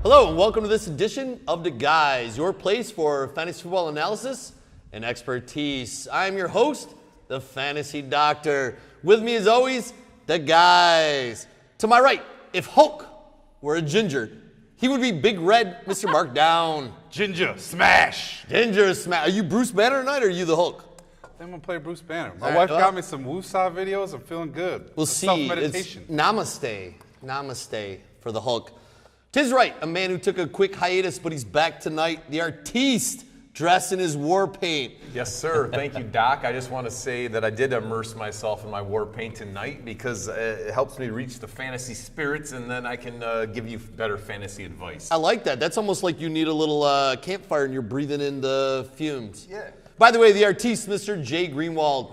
Hello and welcome to this edition of The Guys, your place for fantasy football analysis and expertise. I'm your host, the Fantasy Doctor. With me as always, The Guys. To my right, if Hulk were a ginger, he would be Big Red, Mr. Mark Down. Ginger smash. Ginger smash. Are you Bruce Banner tonight or are you the Hulk? I'm going to play Bruce Banner. My wife got me some woosah videos. I'm feeling good. We'll see. Self-meditation. It's namaste for the Hulk. Tis right, a man who took a quick hiatus, but he's back tonight. The artiste dressed in his war paint. Yes, sir. Thank you, Doc. I just want to say that I did immerse myself in my war paint tonight because it helps me reach the fantasy spirits, and then I can give you better fantasy advice. I like that. That's almost like you need a little campfire and you're breathing in the fumes. Yeah. By the way, the artiste, Mr. Jay Greenwald.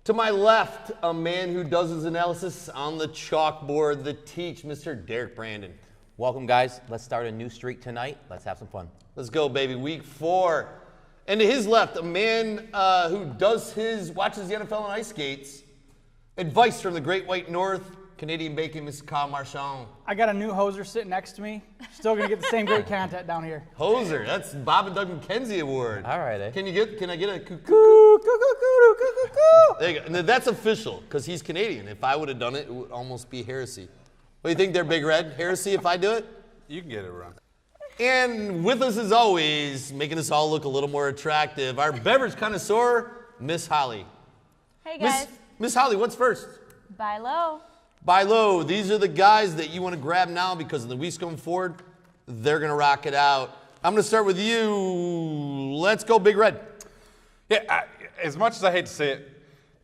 To my left, a man who does his analysis on the chalkboard, the teach, Mr. Derek Brandon. Welcome, guys. Let's start a new streak tonight. Let's have some fun. Let's go, baby. Week 4. And to his left, a man who watches the NFL on ice skates. Advice from the Great White North, Canadian bacon, Mr. Kyle Marchand. I got a new hoser sitting next to me. Still gonna get the same great content down here. Hoser, that's Bob and Doug McKenzie Award. All right, eh? Can I get a Coo, coo, coo, coo, coo, coo. There you go. And that's official, because he's Canadian. If I would have done it, it would almost be heresy. What do you think there, Big Red? Heresy if I do it? You can get it wrong. And with us as always, making us all look a little more attractive, our beverage connoisseur, Miss Holly. Hey guys. Miss Holly, what's first? Buy low. Buy low. These are the guys that you want to grab now because in the weeks going forward, they're going to rock it out. I'm going to start with you. Let's go, Big Red. Yeah, as much as I hate to say it,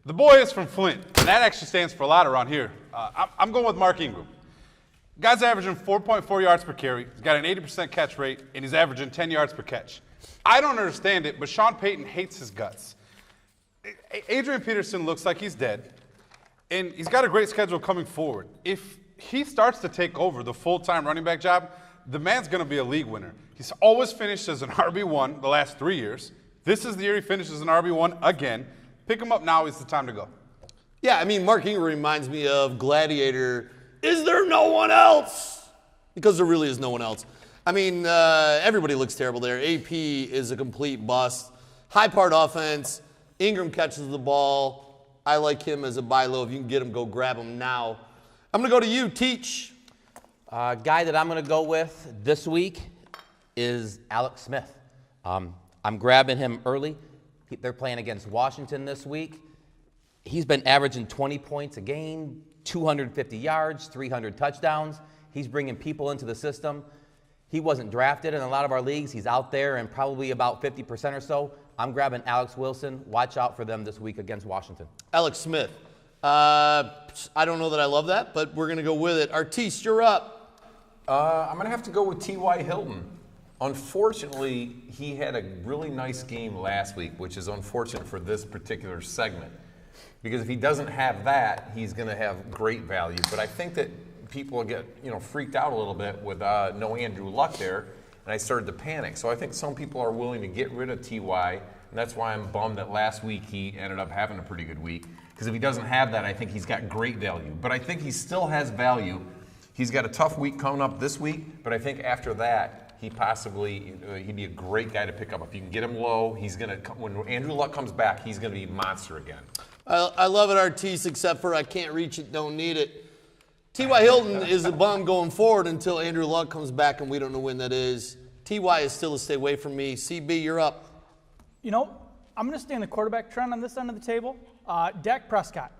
the boy is from Flint, and that actually stands for a lot around here. I'm going with Mark Ingram. Guy's averaging 4.4 yards per carry. He's got an 80% catch rate, and he's averaging 10 yards per catch. I don't understand it, but Sean Payton hates his guts. Adrian Peterson looks like he's dead, and he's got a great schedule coming forward. If he starts to take over the full-time running back job, the man's going to be a league winner. He's always finished as an RB1 the last 3 years. This is the year he finishes an RB1 again. Pick him up now is the time to go. Yeah, I mean, Mark Ingram reminds me of Gladiator. Is there no one else? Because there really is no one else. I mean, everybody looks terrible there. AP is a complete bust. High part offense. Ingram catches the ball. I like him as a buy low. If you can get him, go grab him now. I'm going to go to you, Teach. Guy that I'm going to go with this week is Alex Smith. I'm grabbing him early. They're playing against Washington this week. He's been averaging 20 points a game, 250 yards, 300 touchdowns. He's bringing people into the system. He wasn't drafted in a lot of our leagues. He's out there and probably about 50% or so. I'm grabbing Alex Wilson. Watch out for them this week against Washington. Alex Smith. I don't know that I love that, but we're going to go with it. Artiste, you're up. I'm going to have to go with T.Y. Hilton. Unfortunately, he had a really nice game last week, which is unfortunate for this particular segment. Because if he doesn't have that, he's going to have great value. But I think that people get freaked out a little bit with no Andrew Luck there, and I started to panic. So I think some people are willing to get rid of T.Y., and that's why I'm bummed that last week he ended up having a pretty good week. Because if he doesn't have that, I think he's got great value. But I think he still has value. He's got a tough week coming up this week, but I think after that, he'd be a great guy to pick up. If you can get him low, when Andrew Luck comes back, he's going to be a monster again. I love it, Artiste, except for I can't reach it, don't need it. T.Y. Hilton is a bum going forward until Andrew Luck comes back, and we don't know when that is. T.Y. is still a stay away from me. CB, you're up. You know, I'm going to stay in the quarterback trend on this end of the table. Dak Prescott.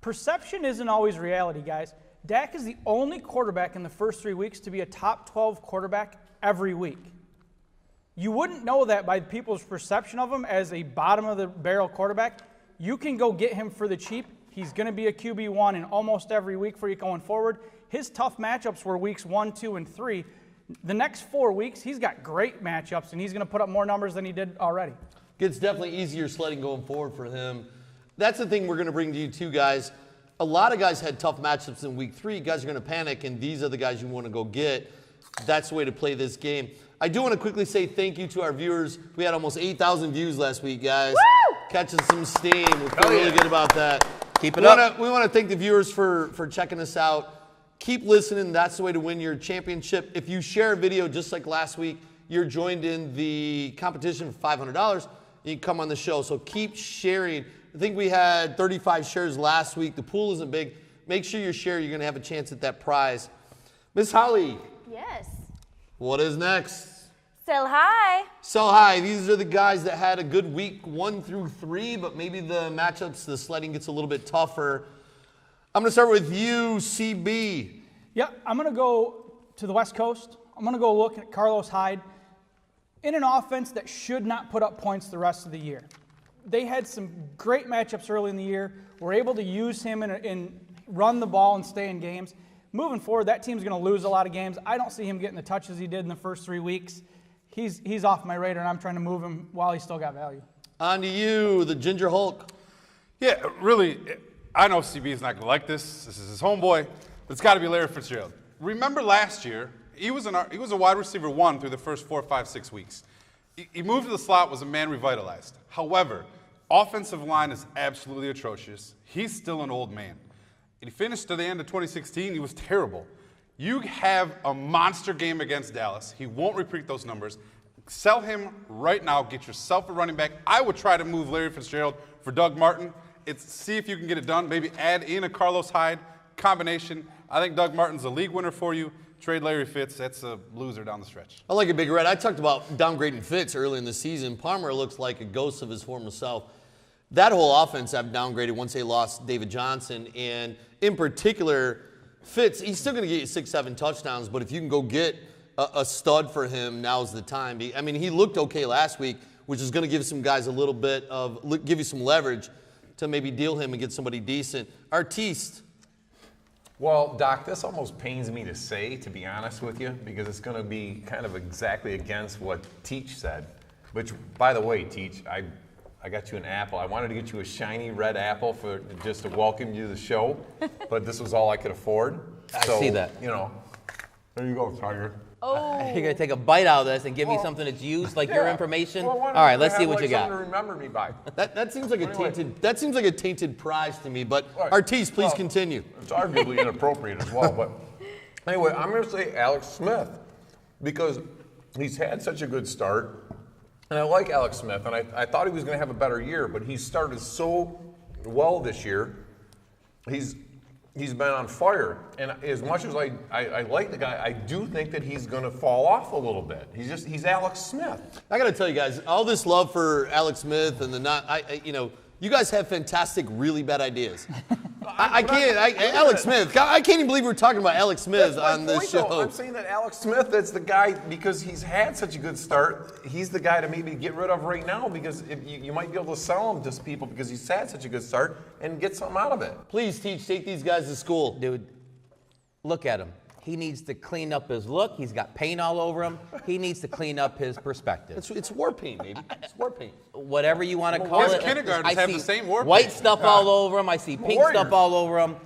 Perception isn't always reality, guys. Dak is the only quarterback in the first 3 weeks to be a top 12 quarterback every week. You wouldn't know that by people's perception of him as a bottom-of-the-barrel quarterback. You can go get him for the cheap. He's going to be a QB1 in almost every week for you going forward. His tough matchups were weeks 1, 2, and 3. The next 4 weeks, he's got great matchups, and he's going to put up more numbers than he did already. Gets definitely easier sledding going forward for him. That's the thing we're going to bring to you two guys. A lot of guys had tough matchups in week 3. Guys are going to panic, and these are the guys you want to go get. That's the way to play this game. I do want to quickly say thank you to our viewers. We had almost 8,000 views last week, guys. Woo! Catching some steam. We feel really good about that. Keep it up. We want to thank the viewers for checking us out. Keep listening. That's the way to win your championship. If you share a video just like last week, you're joined in the competition for $500. You can come on the show. So keep sharing. I think we had 35 shares last week. The pool isn't big. Make sure you share. You're going to have a chance at that prize. Miss Holly. Yes. What is next? Sell high. Sell high. These are the guys that had a good week 1 through 3, but maybe the matchups, the sledding gets a little bit tougher. I'm going to start with you, CB. Yeah, I'm going to go to the West Coast. I'm going to go look at Carlos Hyde in an offense that should not put up points the rest of the year. They had some great matchups early in the year. We're able to use him and run the ball and stay in games. Moving forward, that team's going to lose a lot of games. I don't see him getting the touches he did in the first 3 weeks. He's off my radar, and I'm trying to move him while he's still got value. On to you, the Ginger Hulk. Yeah, really, I know CB is not going to like this. This is his homeboy, but it's got to be Larry Fitzgerald. Remember last year, he was a wide receiver 1 through the first 4, 5, 6 weeks. He moved to the slot, was a man revitalized. However, offensive line is absolutely atrocious. He's still an old man. He finished to the end of 2016, he was terrible. You have a monster game against Dallas. He won't repeat those numbers. Sell him right now. Get yourself a running back. I would try to move Larry Fitzgerald for Doug Martin. See if you can get it done. Maybe add in a Carlos Hyde combination. I think Doug Martin's a league winner for you. Trade Larry Fitz. That's a loser down the stretch. I like it, Big Red. I talked about downgrading Fitz early in the season. Palmer looks like a ghost of his former self. That whole offense I've downgraded once they lost David Johnson. And in particular, Fitz, he's still going to get you 6, 7 touchdowns, but if you can go get a stud for him, now's the time. I mean, he looked okay last week, which is going to give some guys a little bit of, give you some leverage to maybe deal him and get somebody decent. Artiste. Well, Doc, this almost pains me to say, to be honest with you, because it's going to be kind of exactly against what Teach said. Which, by the way, Teach, I got you an apple. I wanted to get you a shiny red apple for just to welcome you to the show, but this was all I could afford. I see that. You know, there you go, Tiger. Oh. You're going to take a bite out of this and give me something that's used, like your information? All right, let's see what you got. Something to remember me by. That seems like a tainted prize to me, but Artiste, please continue. It's arguably inappropriate as well, but anyway, I'm going to say Alex Smith because he's had such a good start. And I like Alex Smith, and I thought he was going to have a better year, but he's started so well this year. He's been on fire, and as much as I like the guy, I do think that he's going to fall off a little bit. He's Alex Smith. I got to tell you guys, all this love for Alex Smith and you guys have fantastic, really bad ideas. Alex Smith. I can't even believe we're talking about Alex Smith on this show. I'm saying that Alex Smith is the guy because he's had such a good start. He's the guy to maybe get rid of right now because you might be able to sell him to people because he's had such a good start and get something out of it. Please, Teach, take these guys to school. Dude, look at him. He needs to clean up his look. He's got paint all over him. He needs to clean up his perspective. It's war paint, baby. It's war paint. Whatever you want to call his it. kindergartens have the same war white paint. stuff all over him. I see pink Warriors. stuff all over him.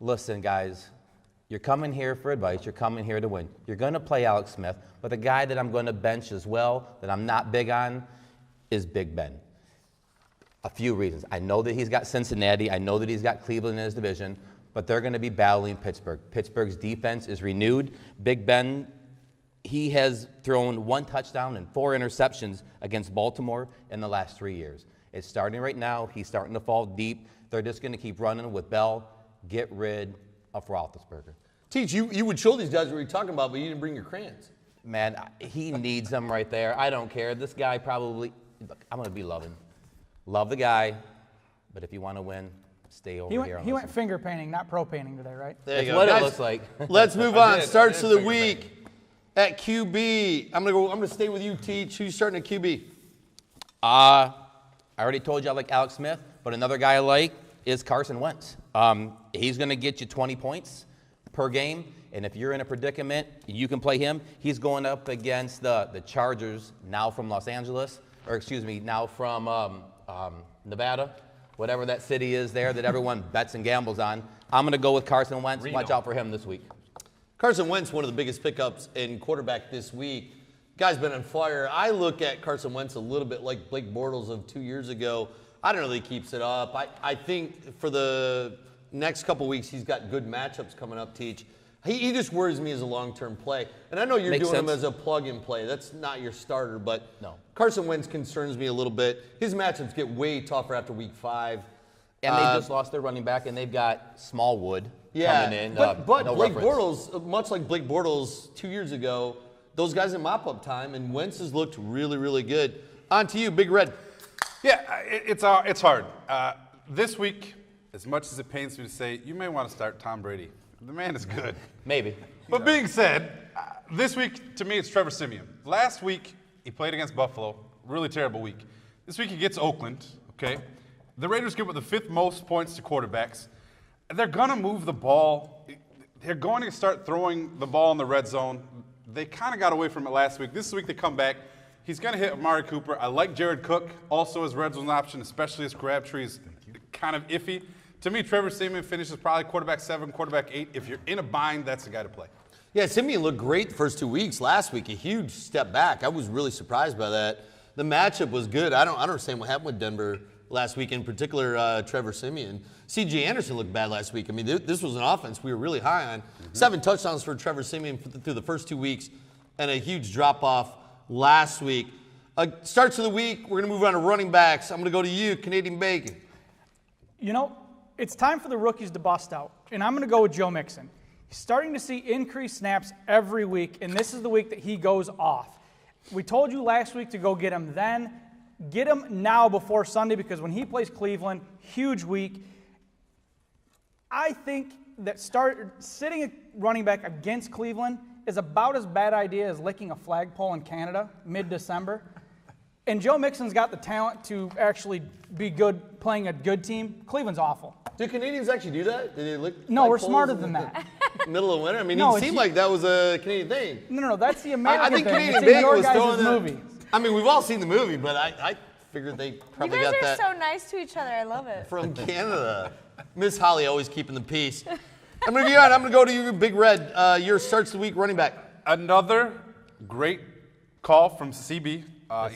Listen, guys, you're coming here for advice. You're coming here to win. You're going to play Alex Smith, but the guy that I'm going to bench as well, that I'm not big on, is Big Ben. A few reasons. I know that he's got Cincinnati. I know that he's got Cleveland in his division, but they're going to be battling Pittsburgh. Pittsburgh's defense is renewed. Big Ben, he has thrown 1 touchdown and 4 interceptions against Baltimore in the last 3 years. It's starting right now. He's starting to fall deep. They're just going to keep running with Bell. Get rid of Roethlisberger. Teach, you would show these guys what you're talking about, but you didn't bring your crayons. Man, he needs them right there. I don't care. This guy probably, look, I'm going to be loving. Love the guy, but if you want to win, stay over here. He went finger painting, not pro painting today, right? There you That's go. what Guys, it looks like. Let's move on. did Starts of the finger paint. week at QB. I'm gonna stay with you, Teach. Who's starting at QB? I already told you I like Alex Smith, but another guy I like is Carson Wentz. He's going to get you 20 points per game, and if you're in a predicament, you can play him. He's going up against the Chargers, now from Los Angeles, or excuse me, now from Nevada, whatever that city is there that everyone bets and gambles on. I'm going to go with Carson Wentz. Reno. Watch out for him this week. Carson Wentz, one of the biggest pickups in quarterback this week. Guy's been on fire. I look at Carson Wentz a little bit like Blake Bortles of 2 years ago. I don't know that he keeps it up. I think for the next couple weeks he's got good matchups coming up, Teach. He just worries me as a long-term play. And I know you're Makes doing him sense. as a plug-and play. That's not your starter, but No. Carson Wentz concerns me a little bit. His matchups get way tougher after week 5. And they just lost their running back, and they've got Smallwood Yeah, coming in. but no Blake reference. Bortles, much like Blake Bortles 2 years ago, those guys in mop-up time, and Wentz has looked really, really good. On to you, Big Red. Yeah, it's hard. This week, as much as it pains me to say, you may want to start Tom Brady. The man is good. Maybe. But being said, this week, to me, it's Trevor Siemian. Last week, he played against Buffalo. Really terrible week. This week, he gets Oakland, okay? The Raiders give up the 5th most points to quarterbacks. They're going to move the ball. They're going to start throwing the ball in the red zone. They kind of got away from it last week. This week, they come back. He's going to hit Amari Cooper. I like Jared Cook also as red zone option, especially as Crabtree is kind of iffy. To me, Trevor Siemian finishes probably quarterback 7, quarterback 8. If you're in a bind, that's the guy to play. Yeah, Simeon looked great the first 2 weeks. Last week, a huge step back. I was really surprised by that. The matchup was good. I don't understand what happened with Denver last week, in particular Trevor Siemian. C.J. Anderson looked bad last week. I mean, this was an offense we were really high on. 7 touchdowns for Trevor Siemian through the first 2 weeks, and a huge drop-off last week. Starts of the week, we're going to move on to running backs. I'm going to go to you, Canadian Bacon. You know, it's time for the rookies to bust out, and I'm going to go with Joe Mixon. He's starting to see increased snaps every week, and this is the week that he goes off. We told you last week to go get him then. Get him now before Sunday, because when he plays Cleveland, huge week. I think that sitting a running back against Cleveland is about as bad idea as licking a flagpole in Canada mid-December. And Joe Mixon's got the talent to actually be good playing a good team. Cleveland's awful. Do Canadians actually do that? Do they lick No, we're flagpoles smarter in than the that. Middle of winter? I mean, No, it it's seemed you- like that was a Canadian thing. No, that's the American I think thing. Canadian It's in Bacon your was guys' throwing that. movie. I mean, we've all seen the movie, but I figured they You probably guys got are that so nice to each other. I love it. from Canada. Miss Holly always keeping the peace. I'm going to go to you, Big Red. Your starts the week running back. Another great call from CB.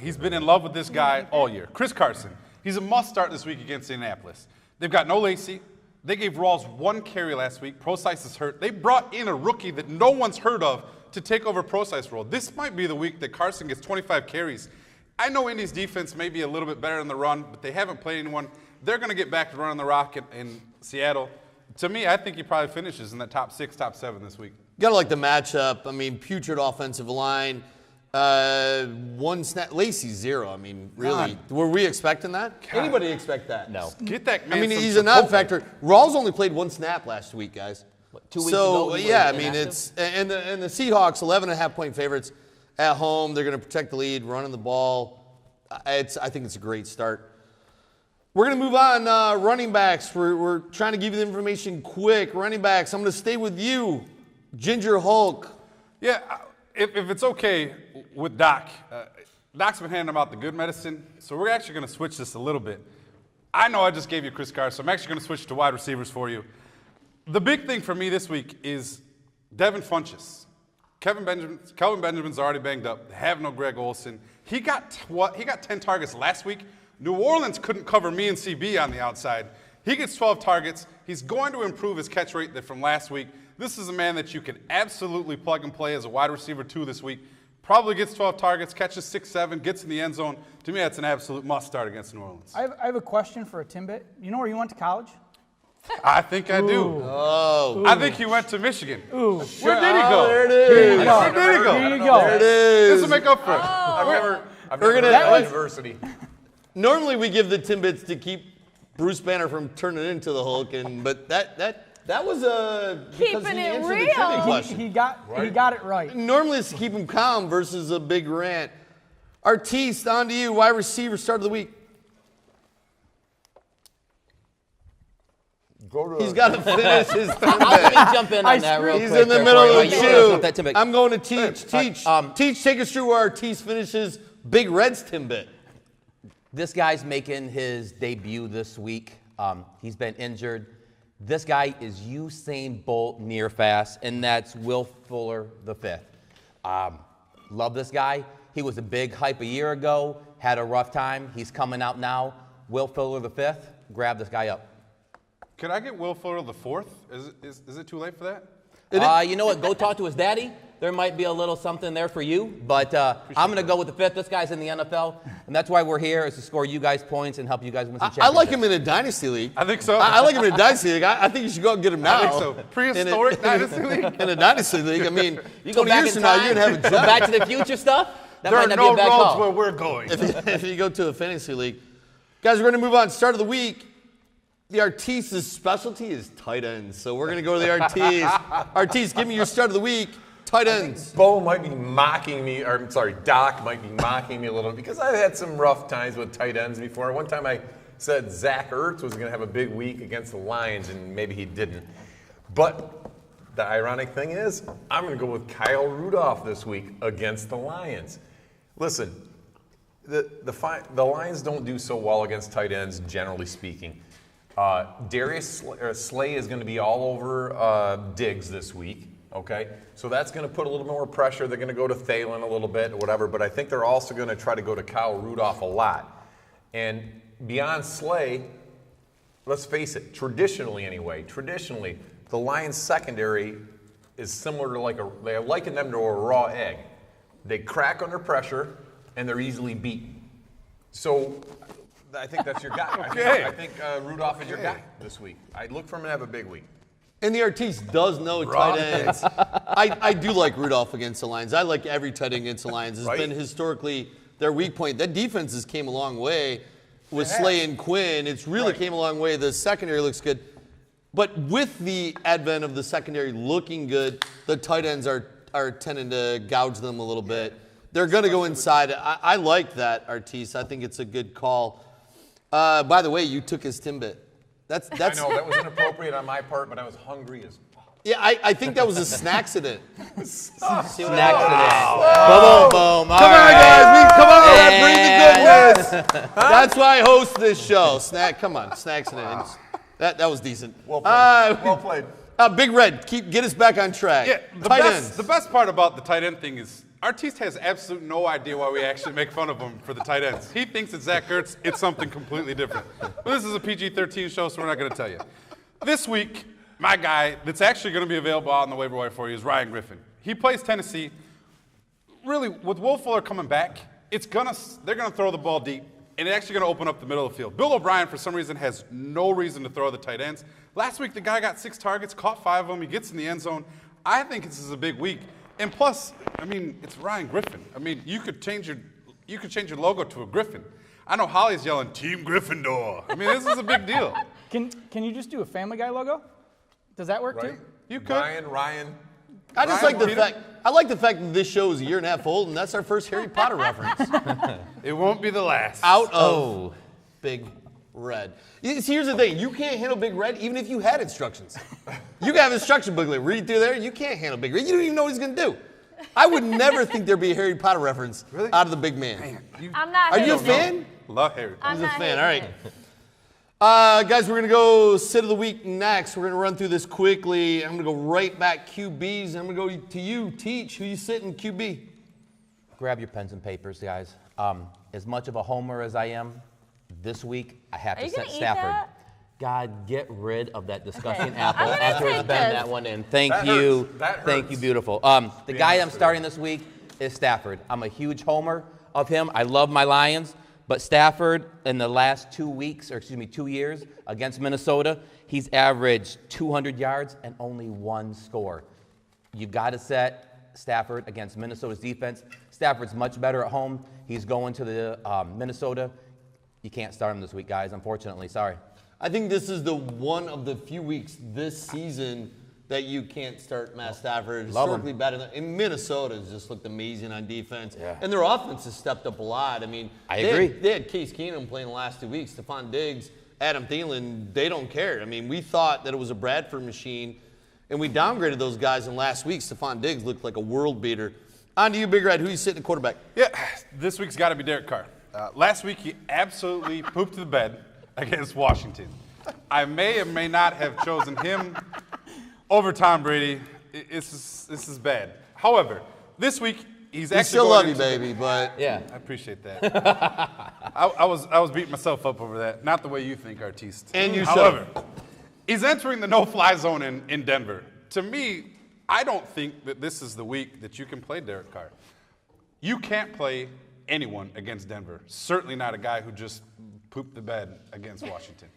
He's been in love with this guy all year. Chris Carson. He's a must start this week against Indianapolis. They've got no Lacey. They gave Rawls 1 carry last week. Procise is hurt. They brought in a rookie that no one's heard of to take over Procise role. This might be the week that Carson gets 25 carries. I know Indy's defense may be a little bit better in the run, but they haven't played anyone. They're going to get back to running the rock in Seattle. To me, I think he probably finishes in the top 6, top 7 this week. Gotta like the matchup. I mean, putrid offensive line. 1 snap. Lacey 0. I mean, really. Were we expecting that? Anybody expect that? No. Get that man I mean, some he's a Chipotle. non-factor. Rawls only played 1 snap last week, guys. 2 weeks So, ago, he yeah, I was mean, inactive? it's and the Seahawks 11.5-point favorites at home. They're going to protect the lead, running the ball. I think it's a great start. We're going to move on. Running backs. We're trying to give you the information quick. Running backs. I'm going to stay with you, Ginger Hulk. Yeah, if it's okay with Doc, Doc's been handing out the good medicine, so we're actually going to switch this a little bit. I know I just gave you Chris Carson, so I'm actually going to switch to wide receivers for you. The big thing for me this week is Devin Funchess. Kelvin Benjamin's already banged up. They have no Greg Olsen. He got 10 targets last week. New Orleans couldn't cover me and CB on the outside. He gets 12 targets. He's going to improve his catch rate from last week. This is a man that you can absolutely plug and play as a wide receiver 2 this week. Probably gets 12 targets, catches 6, 7, gets in the end zone. To me, that's an absolute must start against New Orleans. I have a question for a Timbit. You know where you went to college? I think I do. Oh. I think he went to Michigan. Ooh. Where did he go? There it is. Where did he go? There you go. There it This is. will make up for it. I've never We're heard gonna- of that university. Normally we give the Timbits to keep Bruce Banner from turning into the Hulk, but that was because Keeping he it answered the real. Timbit question. He got it right. Normally it's to keep him calm versus a big rant. Artiste, on to you. Wide receiver start of the week. He's got to finish his Let Timbit. me jump in on that real He's quick. in the there middle for of you. the You shoe. want that Timbit. I'm going to Teach. Teach. Teach, take us through where Artiste finishes Big Red's Timbit. This guy's making his debut this week. He's been injured. This guy is Usain Bolt near fast, and that's Will Fuller V. Love this guy. He was a big hype a year ago, had a rough time. He's coming out now. Will Fuller V, grab this guy up. Could I get Will Fuller the 4th? Is it too late for that? You know what? Go talk to his daddy. There might be a little something there for you, but I'm going to go with the 5th. This guy's in the NFL, and that's why we're here, is to score you guys points and help you guys win some championships. I like him in a dynasty league. I think so. I like him in a dynasty league. I think you should go out and get him now. I think so. Prehistoric dynasty league? In a dynasty league. I mean, You go 20 back years in from now, time, you're going to have a go job. Back to the Future stuff. That There might are not no be a bad roads call. where we're going. If you go to a fantasy league. Guys, we're going to move on. Start of the week. The Artis's specialty is tight ends. So we're going to go to the Artis. Artis, give me your start of the week. Tight ends. Bo might be mocking me, or I'm sorry, Doc might be mocking me a little because I've had some rough times with tight ends before. One time I said Zach Ertz was going to have a big week against the Lions, and maybe he didn't. But the ironic thing is, I'm going to go with Kyle Rudolph this week against the Lions. Listen, the Lions don't do so well against tight ends, generally speaking. Darius Slay is going to be all over Diggs this week. Okay, so that's going to put a little more pressure. They're going to go to Thielen a little bit or whatever, but I think they're also going to try to go to Kyle Rudolph a lot. And beyond Slay, let's face it, traditionally, the Lions secondary is similar to they liken them to a raw egg. They crack under pressure, and they're easily beaten. So I think that's your guy. Okay. I think Rudolph is your guy this week. I look for him to have a big week. And the Artis does know tight ends. I do like Rudolph against the Lions. I like every tight end against the Lions. It's been historically their weak point. That defense has came a long way with Slay and Quinn. It's really came a long way. The secondary looks good. But with the advent of the secondary looking good, the tight ends are tending to gouge them a little bit. They're going to go inside. I like that, Artis. I think it's a good call. By the way, you took his Timbit. That's I know, that was inappropriate on my part, but I was hungry as fuck. Yeah, I think that was a snacksident. Boom, boom. Come on, guys. Come on. Bring the goodness. That's why I host this show. Come on. Snacks and That was decent. Well played. Big Red, get us back on track. Yeah, tight ends. The best part about the tight end thing is Artiste has absolutely no idea why we actually make fun of him for the tight ends. He thinks it's Zach Ertz. It's something completely different. But this is a PG-13 show, so we're not going to tell you. This week, my guy that's actually going to be available out on the waiver wire for you is Ryan Griffin. He plays Tennessee. Really, with Will Fuller coming back, they're going to throw the ball deep, and it's actually going to open up the middle of the field. Bill O'Brien, for some reason, has no reason to throw the tight ends. Last week, the guy got 6 targets, caught 5 of them. He gets in the end zone. I think this is a big week. And plus, I mean, it's Ryan Griffin. I mean, you could change your logo to a Griffin. I know Holly's yelling, Team Gryffindor. I mean, this is a big deal. Can you just do a Family Guy logo? Does that work too? You could. Ryan. I just like the fact. I like the fact that this show is a year and a half old, and that's our first Harry Potter reference. It won't be the last. Out of Big Red. See, here's the thing. You can't handle Big Red even if you had instructions. You can have instruction booklet. Read through there. You can't handle Big Red. You don't even know what he's going to do. I would never think there'd be a Harry Potter reference out of the big man. I'm not. Are you a fan? Love Harry Potter. He's a fan. All right. Guys, we're going to go sit of the week next. We're going to run through this quickly. I'm going to go right back QBs. I'm going to go to you. Teach. Who you sitting QB? Grab your pens and papers, guys. As much of a homer as I am, this week I have to set Stafford. God, get rid of that disgusting apple after it's been that one in. Thank you. Thank you, beautiful. The guy I'm starting this week is Stafford. I'm a huge homer of him. I love my Lions. But Stafford, in the last 2 years against Minnesota, he's averaged 200 yards and only 1 score. You got to set Stafford against Minnesota's defense. Stafford's much better at home. He's going to the Minnesota. You can't start him this week, guys, unfortunately. Sorry. I think this is the one of the few weeks this season that you can't start Matt Stafford. Historically better in Minnesota has just looked amazing on defense. Yeah. And their offense has stepped up a lot. I mean, I agree. They had Case Keenum playing the last 2 weeks. Stephon Diggs, Adam Thielen, they don't care. I mean, we thought that it was a Bradford machine, and we downgraded those guys. And last week, Stephon Diggs looked like a world beater. On to you, Big Red. Who you sitting at quarterback? Yeah, this week's got to be Derek Carr. Last week, he absolutely pooped the bed against Washington. I may or may not have chosen him over Tom Brady. This is bad. However, this week he's actually still love you, baby, but yeah, I appreciate that. I was beating myself up over that. Not the way you think, Artiste. And you However, he's entering the no-fly zone in Denver. To me, I don't think that this is the week that you can play Derek Carr. You can't play anyone against Denver. Certainly not a guy who just pooped the bed against Washington.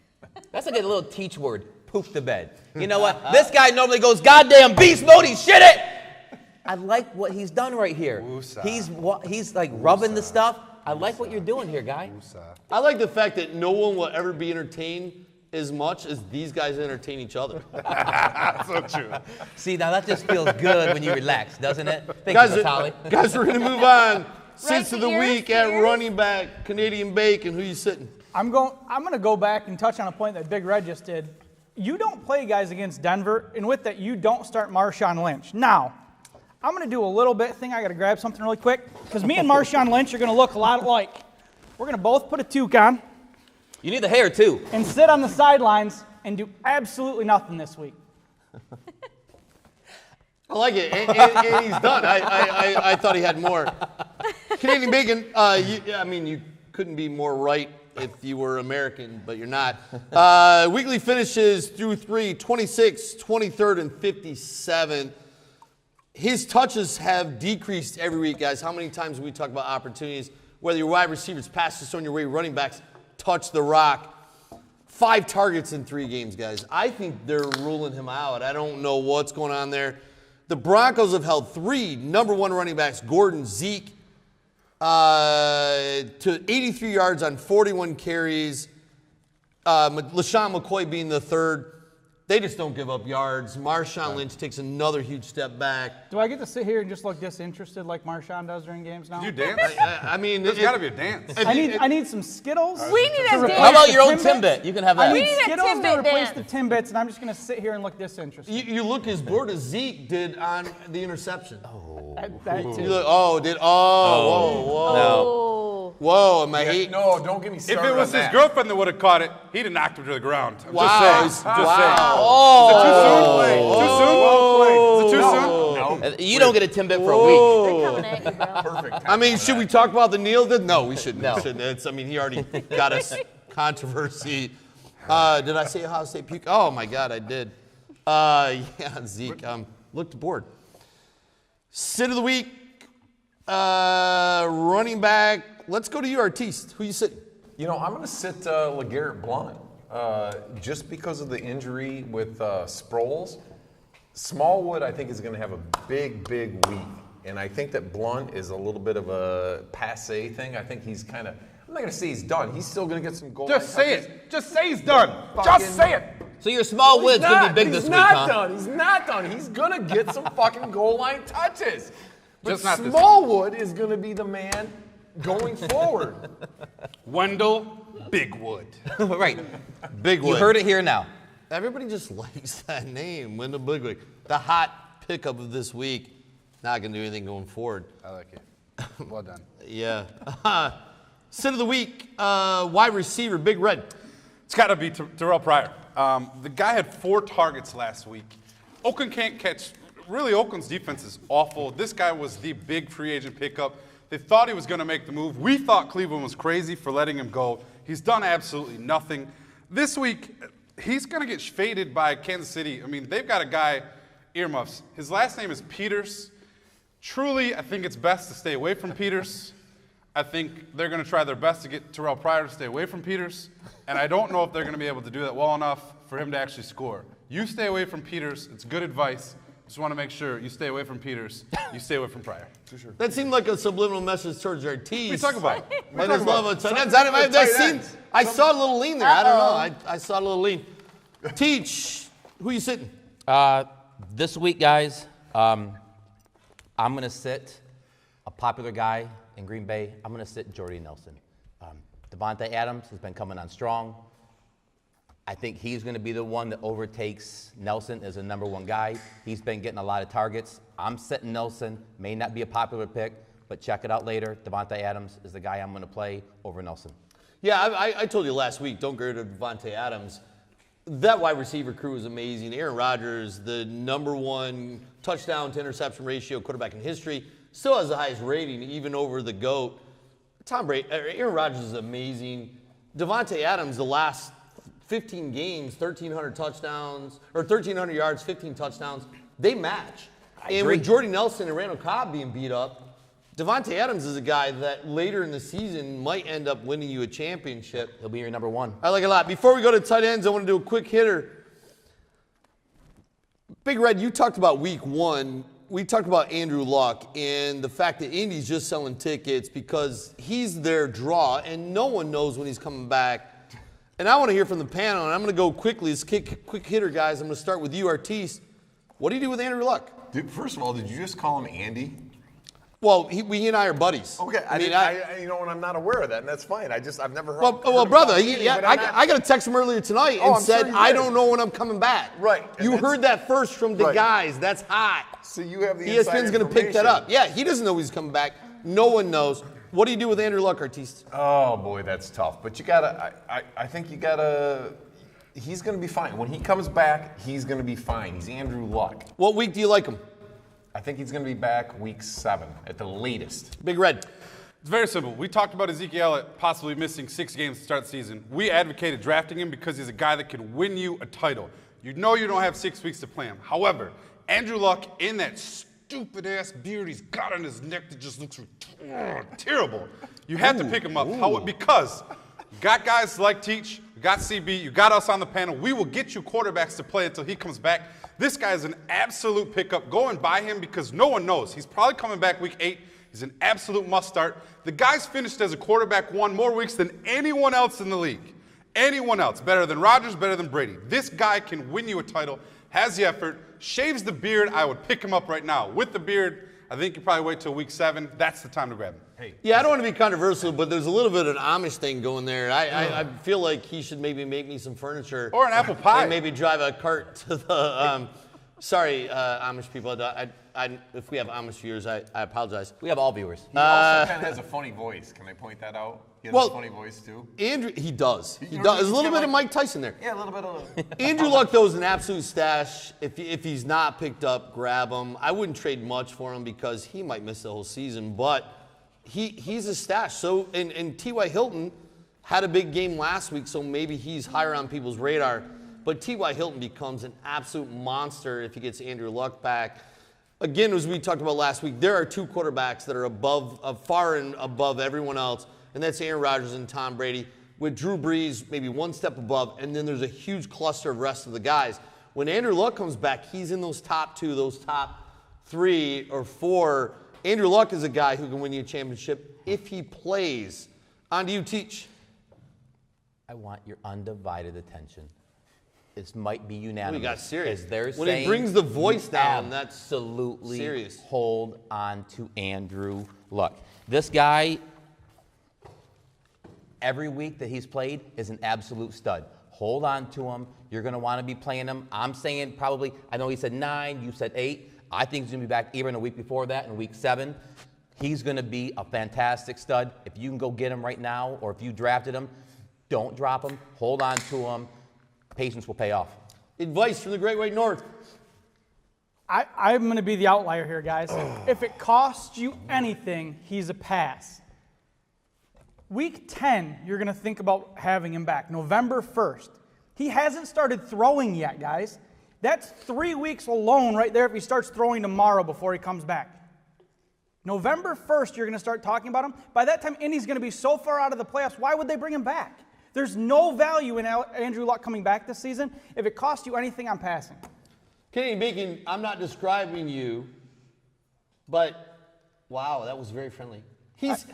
That's like a little teach word, poop the bed. You know what? This guy normally goes, goddamn beast mode, he shit it! I like what he's done right here. He's like rubbing the stuff. I like what you're doing here, guy. I like the fact that no one will ever be entertained as much as these guys entertain each other. So true. See, now that just feels good when you relax, doesn't it? Thank Guys, you, Holly. guys, we're going to move on. Sits of the Right, week at running back, Canadian Bacon. Who you sitting? I'm going to go back and touch on a point that Big Red just did. You don't play guys against Denver, and with that, you don't start Marshawn Lynch. Now, I'm going to do a little bit thing. I got to grab something really quick because me and Marshawn Lynch are going to look a lot alike. We're going to both put a toque on You need the hair, too. and sit on the sidelines and do absolutely nothing this week. I like it, and he's done. I thought he had more. Canadian Bacon, you couldn't be more right if you were American, but you're not. Weekly finishes through 26th, 23rd, and 57th. His touches have decreased every week, guys. How many times have we talked about opportunities, whether your wide receivers pass this on your way, running backs touch the rock. 5 targets in 3 games, guys. I think they're ruling him out. I don't know what's going on there. The Broncos have held 3 number 1 running backs, Gordon, Zeke, to 83 yards on 41 carries. LaShawn McCoy being the 3rd. They just don't give up yards. Marshawn Lynch takes another huge step back. Do I get to sit here and just look disinterested like Marshawn does during games now? You dance? I mean, There's got to be a dance. I need some Skittles. We need a replace dance. How about your own Timbit. Timbit? You can have I that. need need a Skittles to Timbit replace dance. the Timbits, and I'm just going to sit here and look disinterested. you look as bored as Zeke did on the interception. That You too. look, whoa. Whoa, am I hate? No, don't get me If started it was on his that. girlfriend that would have caught it, he'd have knocked her to the ground. I'm Wow. just saying. Wow. Is it too soon? Is it too soon? No. You don't get a Timbit for a week. They're coming at you, bro. Perfect. I mean, should we talk about the Neil? No, we shouldn't. No. We shouldn't. He already got us controversy. Did I say Ohio State puke? Oh, my God, I did. Yeah, Zeke. Looked bored. Sit of the week, running back. Let's go to you, Artiste. Who you sitting? You know, I'm going to sit LeGarrette Blount just because of the injury with Sproles. Smallwood, I think, is going to have a big week. And I think that Blount is a little bit of a passe thing. I think he's kind of, I'm not going to say he's done. He's still going to get some goal line Just say touches. it. Just say he's done. Just say it. So your small He's wid's going to be big he's this week, not huh? done. He's not done. He's going to get some fucking goal line touches. But Just not this Smallwood is going to be the man going forward. Wendell Bigwood. Right. Bigwood. You heard it here now. Everybody just likes that name, Wendell Bigwood. The hot pickup of this week. Not going to do anything going forward. I like it. Well done. Yeah. Sit of the week, wide receiver, Big Red. It's got to be Terrell Pryor. The guy had 4 targets last week. Oakland can't catch. Really, Oakland's defense is awful. This guy was the big free agent pickup. They thought he was going to make the move. We thought Cleveland was crazy for letting him go. He's done absolutely nothing. This week, he's going to get faded by Kansas City. I mean, they've got a guy, earmuffs. His last name is Peters. Truly, I think it's best to stay away from Peters. I think they're going to try their best to get Terrell Pryor to stay away from Peters. And I don't know if they're going to be able to do that well enough for him to actually score. You stay away from Peters. It's good advice. Just want to make sure you stay away from Peters. You stay away from Pryor. For sure. That seemed like a subliminal message towards our tees. What are you talking about? And his love of tight ends. I saw a little lean there. I don't know. I saw a little lean. Teach, who you sitting? This week, guys, I'm going to sit a popular guy in Green Bay. I'm going to sit Jordy Nelson. Devontae Adams has been coming on strong. I think he's going to be the one that overtakes Nelson as a number 1 guy. He's been getting a lot of targets. I'm sitting Nelson. May not be a popular pick, but check it out later. Devontae Adams is the guy I'm going to play over Nelson. Yeah, I told you last week, don't get rid of Devontae Adams. That wide receiver crew is amazing. Aaron Rodgers, the number 1 touchdown to interception ratio quarterback in history, still has the highest rating, even over the GOAT. Aaron Rodgers is amazing. Devontae Adams, the last 15 games, 1,300 touchdowns, or 1,300 yards, 15 touchdowns. They match. And with Jordy Nelson and Randall Cobb being beat up, Devontae Adams is a guy that later in the season might end up winning you a championship. He'll be your number one. I like it a lot. Before we go to tight ends, I want to do a quick hitter. Big Red, you talked about week 1. We talked about Andrew Luck and the fact that Indy's just selling tickets because he's their draw and no one knows when he's coming back. And I want to hear from the panel, and I'm going to go quickly. It's quick hitter, guys. I'm going to start with you, Artiste. What do you do with Andrew Luck? Dude, first of all, did you just call him Andy? Well, he and I are buddies. Okay, you know, and I'm not aware of that, and that's fine. I've never heard. Well, brother, I got to text him earlier tonight and said I don't know when I'm coming back. Right. You heard that first from the guys. That's hot. So you have the ESPN's going to pick that up. Yeah, he doesn't know he's coming back. No one knows. What do you do with Andrew Luck, Artiste? Oh boy, that's tough. But you gotta. I think you gotta. He's going to be fine when he comes back. He's going to be fine. He's Andrew Luck. What week do you like him? I think he's going to be back week 7 at the latest. Big Red. It's very simple. We talked about Ezekiel Elliott possibly missing 6 games to start the season. We advocated drafting him because he's a guy that can win you a title. You know you don't have 6 weeks to play him. However, Andrew Luck, in that stupid-ass beard he's got on his neck that just looks terrible, you have to pick him up. Because you got guys like Teach, you got CB, you got us on the panel. We will get you quarterbacks to play until he comes back. This guy is an absolute pickup. Go and buy him because no one knows. He's probably coming back week 8. He's an absolute must start. The guy's finished as a quarterback 1 more weeks than anyone else in the league. Anyone else. Better than Rodgers, better than Brady. This guy can win you a title, has the effort, shaves the beard. I would pick him up right now. With the beard, I think you probably wait till week 7. That's the time to grab him. Yeah, I don't want to be controversial, but there's a little bit of an Amish thing going there. I feel like he should maybe make me some furniture. Or an apple pie. And maybe drive a cart to the sorry, Amish people. If we have Amish viewers, I apologize. We have all viewers. He also kind of has a funny voice. Can I point that out? He has a funny voice, too. Andrew, he does. He does. There's a little bit of Mike Tyson there. Yeah, a little bit of. Andrew Luck, though, is an absolute stash. If he's not picked up, grab him. I wouldn't trade much for him because he might miss the whole season, but he's a stash. So, and T.Y. Hilton had a big game last week, so maybe he's higher on people's radar. But T.Y. Hilton becomes an absolute monster if he gets Andrew Luck back. Again, as we talked about last week, there are 2 quarterbacks that are far and above everyone else, and that's Aaron Rodgers and Tom Brady, with Drew Brees maybe 1 step above, and then there's a huge cluster of rest of the guys. When Andrew Luck comes back, he's in those top 2, those top 3 or 4. Andrew Luck is a guy who can win you a championship if he plays. On to you, Teach. I want your undivided attention. This might be unanimous. We got serious. As they're when saying, he brings the voice down, that's absolutely serious. Hold on to Andrew Luck. This guy, every week that he's played, is an absolute stud. Hold on to him. You're going to want to be playing him. I'm saying probably, I know he said 9, you said 8. I think he's going to be back even a week before that, in week 7. He's going to be a fantastic stud. If you can go get him right now, or if you drafted him, don't drop him. Hold on to him. Patience will pay off. Advice from the Great White North. I'm going to be the outlier here, guys. If it costs you anything, he's a pass. Week 10, you're going to think about having him back. November 1st. He hasn't started throwing yet, guys. That's 3 weeks alone right there if he starts throwing tomorrow before he comes back. November 1st, you're going to start talking about him. By that time, Indy's going to be so far out of the playoffs, why would they bring him back? There's no value in Andrew Luck coming back this season. If it costs you anything, I'm passing. Canadian Bacon, I'm not describing you, but wow, that was very friendly. He's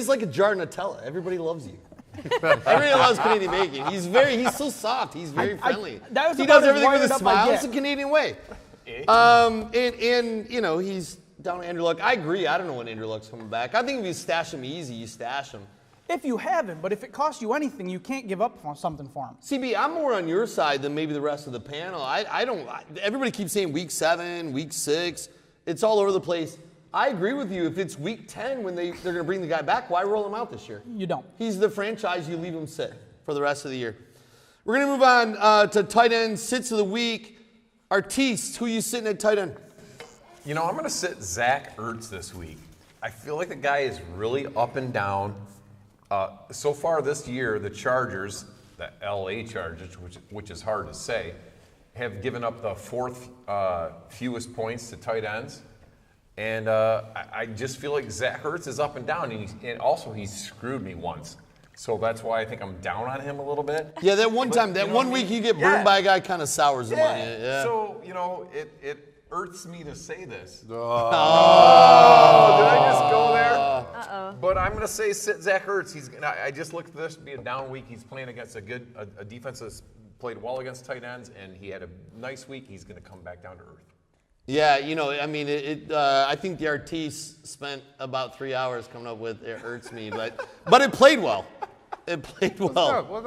like a jar of Nutella. Everybody loves you. Everybody loves Canadian Bacon. He's so soft. He's very friendly. He does everything with a smile. It's a Canadian way. And he's down to Andrew Luck. I agree. I don't know when Andrew Luck's coming back. I think if you stash him easy, you stash him. If you have him, but if it costs you anything, you can't give up on something for him. CB, I'm more on your side than maybe the rest of the panel. Everybody keeps saying week 7, week 6. It's all over the place. I agree with you. If it's week 10 when they're going to bring the guy back, why roll him out this year? You don't. He's the franchise. You leave him sit for the rest of the year. We're going to move on to tight end sits of the week. Artiste, who you sitting at tight end? I'm going to sit Zach Ertz this week. I feel like the guy is really up and down. So far this year, the Chargers, the LA Chargers, which is hard to say, have given up the fourth fewest points to tight ends. And I just feel like Zach Ertz is up and down. And also, he screwed me once. So that's why I think I'm down on him a little bit. Yeah, that one time, that one week you get burned by a guy kind of sours him on you. Yeah. So, it irks me to say this. Oh. Did I just go there? Uh-oh. But I'm going to say sit Zach Ertz. I just looked at this to be a down week. He's playing against a defense that's played well against tight ends, and he had a nice week. He's going to come back down to earth. Yeah, I mean, I think the artiste spent about 3 hours coming up with it hurts me, but it played well. It played well. Well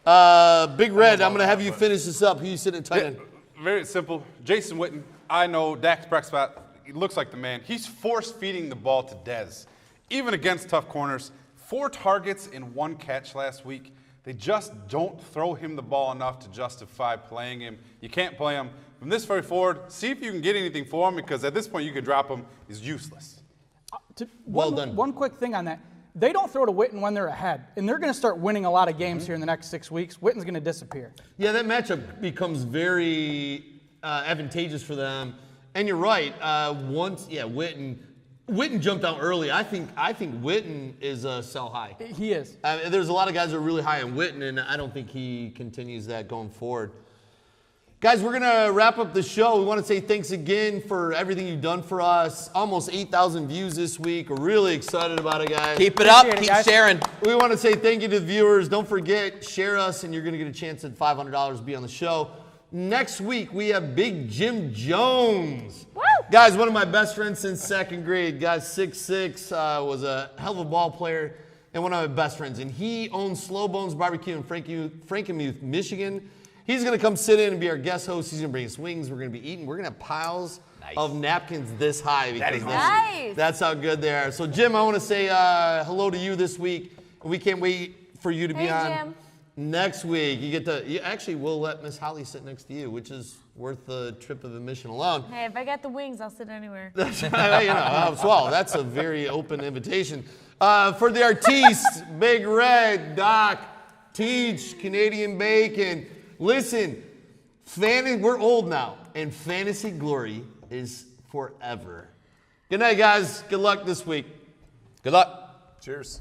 done. Big Red, I'm going to have you finish this up. Who you sitting tight end? Very simple. Jason Witten. I know Dak Prescott. He looks like the man. He's force-feeding the ball to Dez, even against tough corners. 4 targets in 1 catch last week. They just don't throw him the ball enough to justify playing him. You can't play him. From this very forward, see if you can get anything for him, because at this point you can drop him. He's useless. Well done. One quick thing on that. They don't throw to Witten when they're ahead, and they're going to start winning a lot of games here in the next 6 weeks. Witten's going to disappear. Yeah, that matchup becomes very advantageous for them. And you're right. Witten jumped out early. I think Witten is a sell high. He is. There's a lot of guys that are really high on Witten, and I don't think he continues that going forward. Guys, we're going to wrap up the show. We want to say thanks again for everything you've done for us. Almost 8,000 views this week. We're really excited about it, guys. Keep it up. Keep sharing. We want to say thank you to the viewers. Don't forget, share us, and you're going to get a chance at $500 to be on the show. Next week, we have Big Jim Jones. Woo! Guys, one of my best friends since second grade. Guys, 6'6", was a hell of a ball player and one of my best friends. And he owns Slow Bones Barbecue in Frankenmuth, Michigan. He's going to come sit in and be our guest host. He's going to bring us wings. We're going to be eating. We're going to have piles of napkins this high. Because nice. That's how good they are. So, Jim, I want to say hello to you this week. We can't wait for you to be on. Jim. Next week, actually, we'll let Miss Holly sit next to you, which is worth the trip of admission alone. Hey, if I got the wings, I'll sit anywhere. That's right, well, that's a very open invitation. For the artistes, Big Red, Doc, Teach, Canadian Bacon. Listen, we're old now, and fantasy glory is forever. Good night, guys. Good luck this week. Good luck. Cheers.